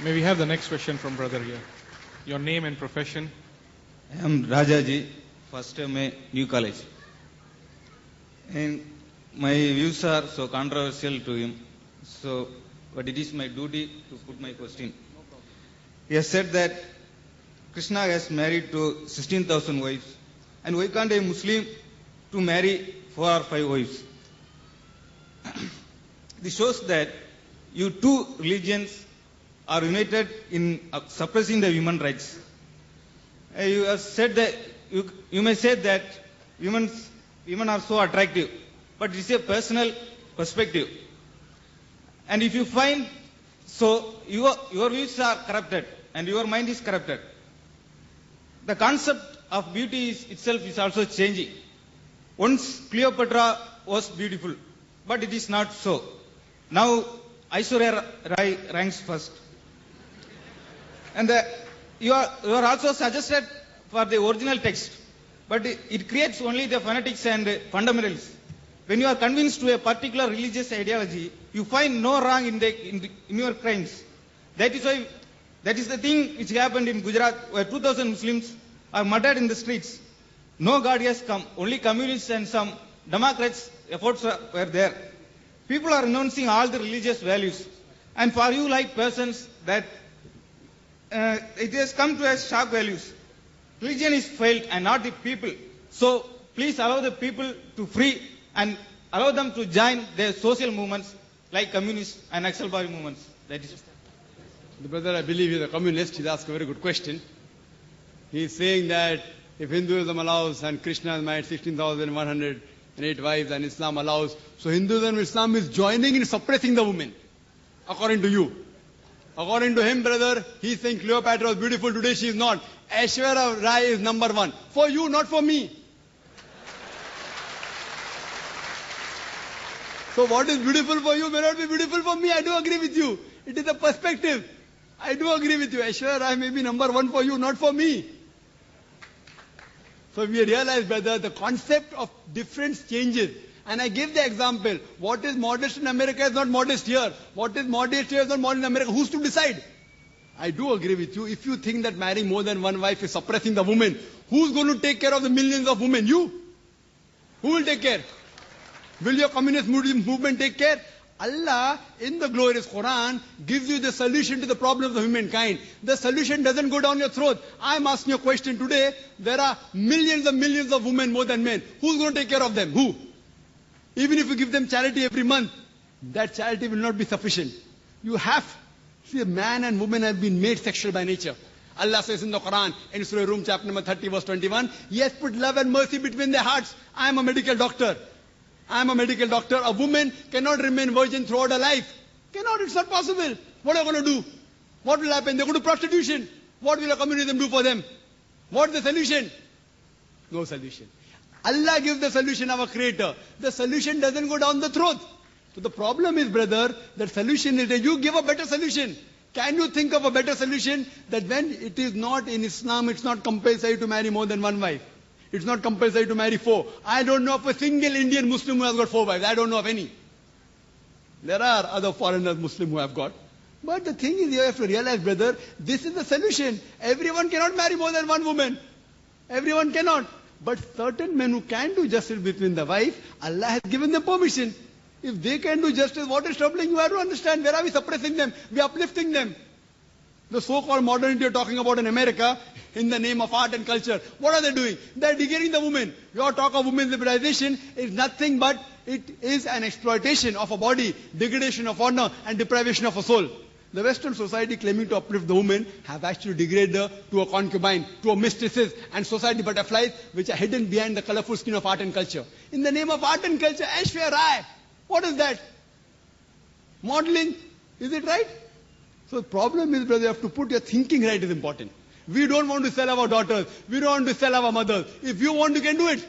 May we have the next question from brother here? Your name and profession. I am Rajaji, first time New College. And my views are so controversial to him. So, but it is my duty to put my question. He has said that Krishna has married to 16,000 wives. And why can't a Muslim to marry 4 or 5 wives? This shows that you two religions are united in suppressing the human rights. You have said that you may say that women are so attractive, but it's a personal perspective. And if you find so, your views are corrupted and your mind is corrupted. The concept of beauty itself is also changing. Once Cleopatra was beautiful, but it is not so. Now Aishwarya Rai ranks first. And you are also suggested for the original text, but it creates only the fanatics and fundamentalists. When you are convinced to a particular religious ideology, you find no wrong in your crimes. That is the thing which happened in Gujarat, where 2,000 Muslims are murdered in the streets. No God has come, only communists and some Democrats' efforts were there. People are renouncing all the religious values. And for you like persons that it has come to as shock values. Religion is failed and not the people. So please allow the people to free and allow them to join their social movements like communist and Naxal Bari movements. That is. The brother, I believe, is a communist. He's asked a very good question. He's saying that if Hinduism allows and Krishna has married 16,108 wives and Islam allows, so Hinduism and Islam is joining in suppressing the women, according to you. According to him, brother, he's saying Cleopatra was beautiful, today she is not. Aishwarya Rai is number one. For you, not for me. So what is beautiful for you may not be beautiful for me. I do agree with you. It is a perspective. I do agree with you. Aishwarya Rai may be number one for you, not for me. So we realize, brother, the concept of difference changes. And I give the example. What is modest in America is not modest here. What is modest here is not modest in America. Who's to decide? I do agree with you. If you think that marrying more than one wife is suppressing the woman, who's going to take care of the millions of women? You? Who will take care? Will your communist movement take care? Allah, in the glorious Quran, gives you the solution to the problems of humankind. The solution doesn't go down your throat. I'm asking you a question today. There are millions and millions of women more than men. Who's going to take care of them? Who? Even if you give them charity every month, that charity will not be sufficient. You have, see, man and woman have been made sexual by nature. Allah says in the Quran, in Surah Rum, chapter number 30, verse 21, He has put love and mercy between their hearts. I am a medical doctor. I am a medical doctor. A woman cannot remain virgin throughout her life. Cannot, it's not possible. What are you going to do? What will happen? They go to prostitution. What will a communism do for them? What is the solution? No solution. Allah gives the solution, our creator. The solution doesn't go down the throat. So the problem is, brother, that solution is that you give a better solution. Can you think of a better solution? That when it is not in Islam, it's not compulsory to marry more than one wife. It's not compulsory to marry 4. I don't know of a single Indian Muslim who has got 4 wives. I don't know of any. There are other foreigners Muslim who have got. But the thing is, you have to realize, brother, this is the solution. Everyone cannot marry more than one woman. Everyone cannot. But certain men who can do justice between the wife, Allah has given them permission. If they can do justice, what is troubling? You have to understand, where are we suppressing them? We are uplifting them. The so-called modernity you're talking about in America, in the name of art and culture, what are they doing? They're degrading the woman. Your talk of women's liberalization is nothing but it is an exploitation of a body, degradation of honor and deprivation of a soul. The Western society claiming to uplift the woman have actually degraded her to a concubine, to a mistresses and society butterflies which are hidden behind the colorful skin of art and culture. In the name of art and culture, Aishwarya Rai, what is that? Modeling, is it right? So the problem is, brother, you have to put your thinking right is important. We don't want to sell our daughters. We don't want to sell our mothers. If you want, you can do it.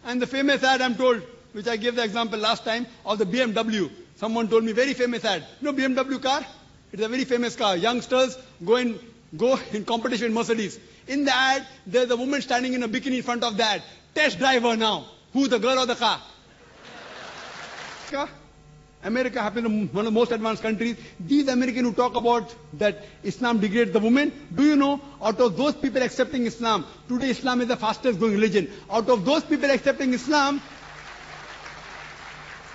And the famous ad I'm told, which I gave the example last time, of the BMW. Someone told me, very famous ad. You know BMW car? It's a very famous car. Youngsters go in competition with Mercedes. In the ad, there's a woman standing in a bikini in front of the ad. Test drive her now. Who, the girl or the car? America happens in one of the most advanced countries. These Americans who talk about that Islam degrades the woman, do you know, out of those people accepting Islam, today Islam is the fastest growing religion. Out of those people accepting Islam,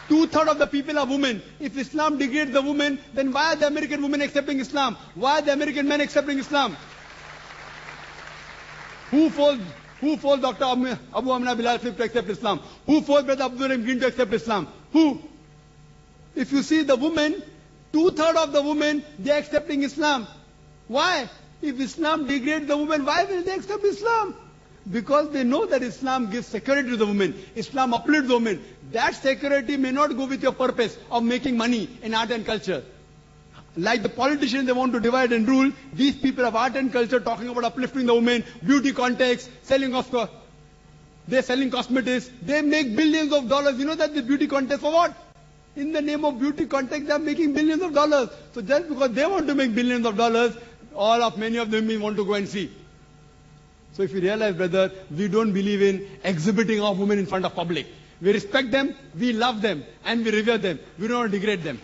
2/3 of the people are women. If Islam degrades the woman, then why are the American women accepting Islam? Why are the American men accepting Islam? Who forced Dr. Abu Amna Bilal to accept Islam? Who forced Brother Abdul Rahim Gin to accept Islam? Who? If you see the women, 2/3 of the women, they are accepting Islam. Why? If Islam degrades the woman, why will they accept Islam? Because they know that Islam gives security to the woman. Islam uplifts the woman. That security may not go with your purpose of making money in art and culture. Like the politicians, they want to divide and rule. These people of art and culture talking about uplifting the women, beauty contests, they're selling cosmetics. They make billions of dollars. You know that the beauty contest for what? In the name of beauty contest, they are making billions of dollars. So just because they want to make billions of dollars, many of them may want to go and see. So if you realize, brother, we don't believe in exhibiting our women in front of public. We respect them, we love them, and we revere them. We don't degrade them.